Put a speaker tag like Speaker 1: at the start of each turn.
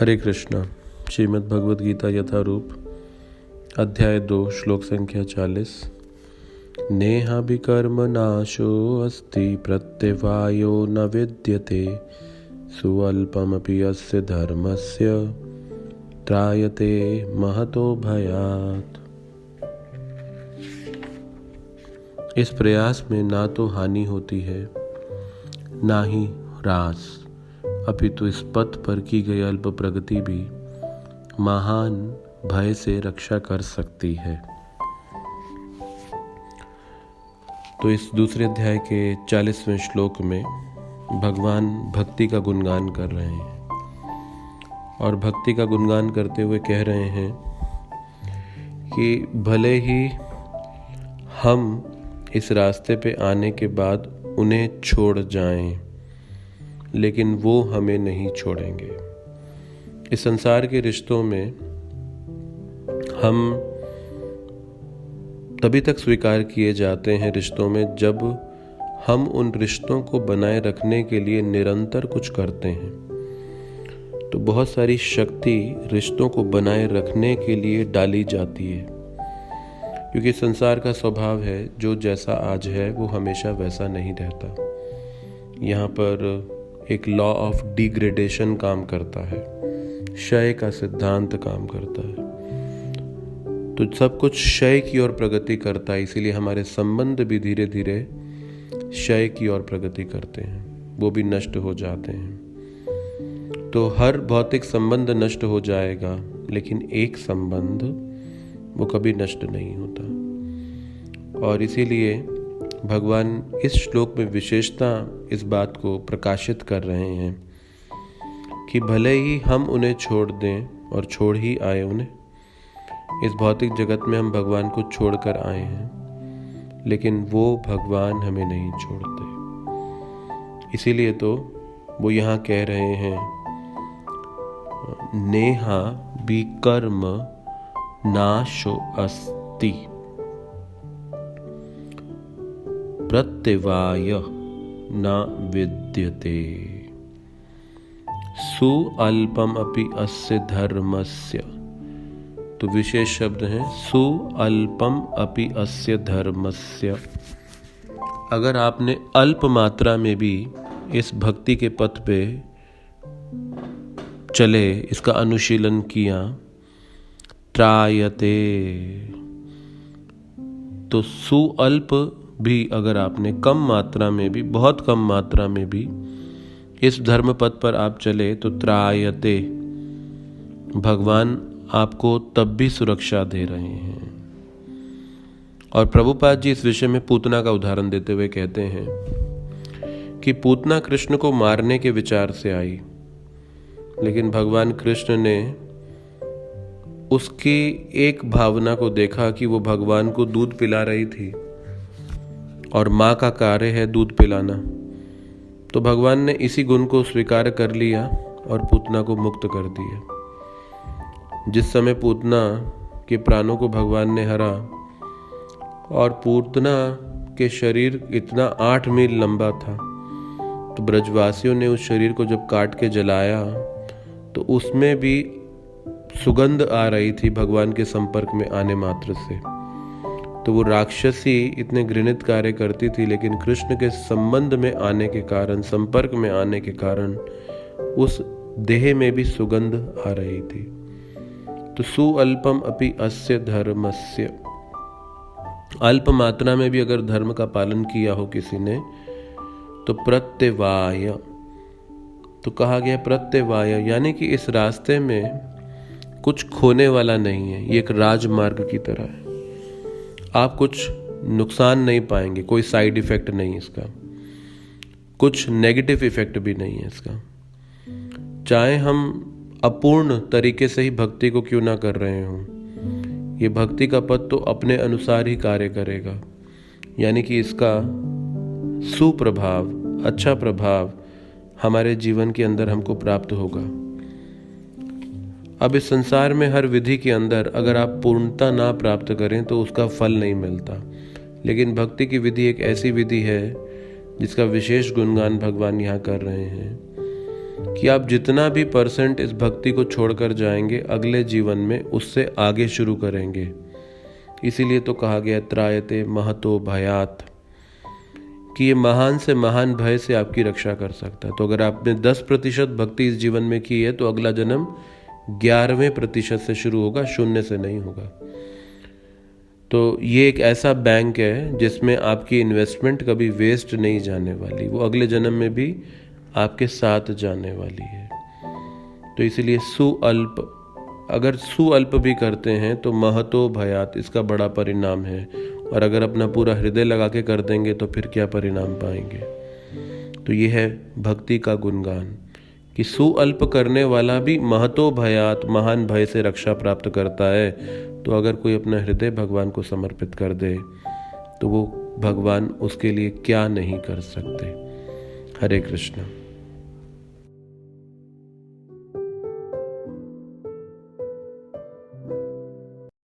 Speaker 1: हरे कृष्णा। श्रीमद् भगवद गीता यथारूप अध्याय 2 श्लोक संख्या 40। नेहाभिकर्म नाशो अस्ति प्रत्यवायो न विद्यते सुअल्पमपि अस्य धर्मस्य त्रायते महतो भयात्। इस प्रयास में ना तो हानि होती है ना ही ह्रास, अपितु इस पथ पर की गई अल्प प्रगति भी महान भय से रक्षा कर सकती है। तो इस दूसरे अध्याय के 40वें श्लोक में भगवान भक्ति का गुणगान कर रहे हैं और भक्ति का गुणगान करते हुए कह रहे हैं कि भले ही हम इस रास्ते पे आने के बाद उन्हें छोड़ जाएं, लेकिन वो हमें नहीं छोड़ेंगे। इस संसार के रिश्तों में हम तभी तक स्वीकार किए जाते हैं रिश्तों में जब हम उन रिश्तों को बनाए रखने के लिए निरंतर कुछ करते हैं। तो बहुत सारी शक्ति रिश्तों को बनाए रखने के लिए डाली जाती है, क्योंकि संसार का स्वभाव है जो जैसा आज है वो हमेशा वैसा नहीं रहता। यहाँ पर एक लॉ ऑफ डिग्रेडेशन काम करता है, क्षय का सिद्धांत काम करता है। तो सब कुछ क्षय की ओर प्रगति करता है, इसीलिए हमारे संबंध भी धीरे धीरे क्षय की ओर प्रगति करते हैं, वो भी नष्ट हो जाते हैं। तो हर भौतिक संबंध नष्ट हो जाएगा, लेकिन एक संबंध वो कभी नष्ट नहीं होता। और इसीलिए भगवान इस श्लोक में विशेषता इस बात को प्रकाशित कर रहे हैं कि भले ही हम उन्हें छोड़ दें और छोड़ ही आए उन्हें, इस भौतिक जगत में हम भगवान को छोड़कर आए हैं, लेकिन वो भगवान हमें नहीं छोड़ते। इसीलिए तो वो यहाँ कह रहे हैं नेहा विकर्म नाशो अस्ति प्रत्यवाय न विद्यते सुअल्पम अपि अस्य धर्मस्य। तो विशेष शब्द है सुअल्पम अपि अस्य धर्मस्य। अगर आपने अल्प मात्रा में भी इस भक्ति के पथ पे चले, इसका अनुशीलन किया, त्रायते, तो सुअल्प भी अगर आपने कम मात्रा में भी, बहुत कम मात्रा में भी इस धर्म पथ पर आप चले तो त्रायते, भगवान आपको तब भी सुरक्षा दे रहे हैं। और प्रभुपाद जी इस विषय में पूतना का उदाहरण देते हुए कहते हैं कि पूतना कृष्ण को मारने के विचार से आई, लेकिन भगवान कृष्ण ने उसकी एक भावना को देखा कि वो भगवान को दूध पिला रही थी और माँ का कार्य है दूध पिलाना। तो भगवान ने इसी गुण को स्वीकार कर लिया और पूतना को मुक्त कर दिया। जिस समय पूतना के प्राणों को भगवान ने हरा और पूतना के शरीर इतना 8 मील लंबा था, तो ब्रजवासियों ने उस शरीर को जब काट के जलाया तो उसमें भी सुगंध आ रही थी भगवान के संपर्क में आने मात्र से। तो वो राक्षसी इतने घृणित कार्य करती थी, लेकिन कृष्ण के संबंध में आने के कारण, संपर्क में आने के कारण उस देह में भी सुगंध आ रही थी। तो सुअल्पम अपि अस्य धर्मस्य, अल्प मात्रा में भी अगर धर्म का पालन किया हो किसी ने तो प्रत्यवाय, तो कहा गया प्रत्यवाय, यानी कि इस रास्ते में कुछ खोने वाला नहीं है। ये एक राजमार्ग की तरह है, आप कुछ नुकसान नहीं पाएंगे, कोई साइड इफेक्ट नहीं इसका, कुछ नेगेटिव इफेक्ट भी नहीं है इसका। चाहे हम अपूर्ण तरीके से ही भक्ति को क्यों ना कर रहे हों, ये भक्ति का पथ तो अपने अनुसार ही कार्य करेगा, यानी कि इसका सुप्रभाव, अच्छा प्रभाव हमारे जीवन के अंदर हमको प्राप्त होगा। अब इस संसार में हर विधि के अंदर अगर आप पूर्णता ना प्राप्त करें तो उसका फल नहीं मिलता, लेकिन भक्ति की विधि एक ऐसी विधि है जिसका विशेष गुणगान भगवान यहाँ कर रहे हैं कि आप जितना भी % इस भक्ति को छोड़कर जाएंगे, अगले जीवन में उससे आगे शुरू करेंगे। इसीलिए तो कहा गया त्रायते महतो भयात, कि ये महान से महान भय से आपकी रक्षा कर सकता है। तो अगर आपने 10% भक्ति इस जीवन में की है तो अगला जन्म 11वें प्रतिशत से शुरू होगा, 0 से नहीं होगा। तो ये एक ऐसा बैंक है जिसमें आपकी इन्वेस्टमेंट कभी वेस्ट नहीं जाने वाली, वो अगले जन्म में भी आपके साथ जाने वाली है। तो इसीलिए अगर सुअल्प भी करते हैं तो महतो भयात, इसका बड़ा परिणाम है। और अगर अपना पूरा हृदय लगा के कर देंगे तो फिर क्या परिणाम पाएंगे। तो ये है भक्ति का गुणगान कि सुअल्प करने वाला भी महतो भयात, महान भय से रक्षा प्राप्त करता है। तो अगर कोई अपना हृदय भगवान को समर्पित कर दे तो वो भगवान उसके लिए क्या नहीं कर सकते। हरे कृष्ण।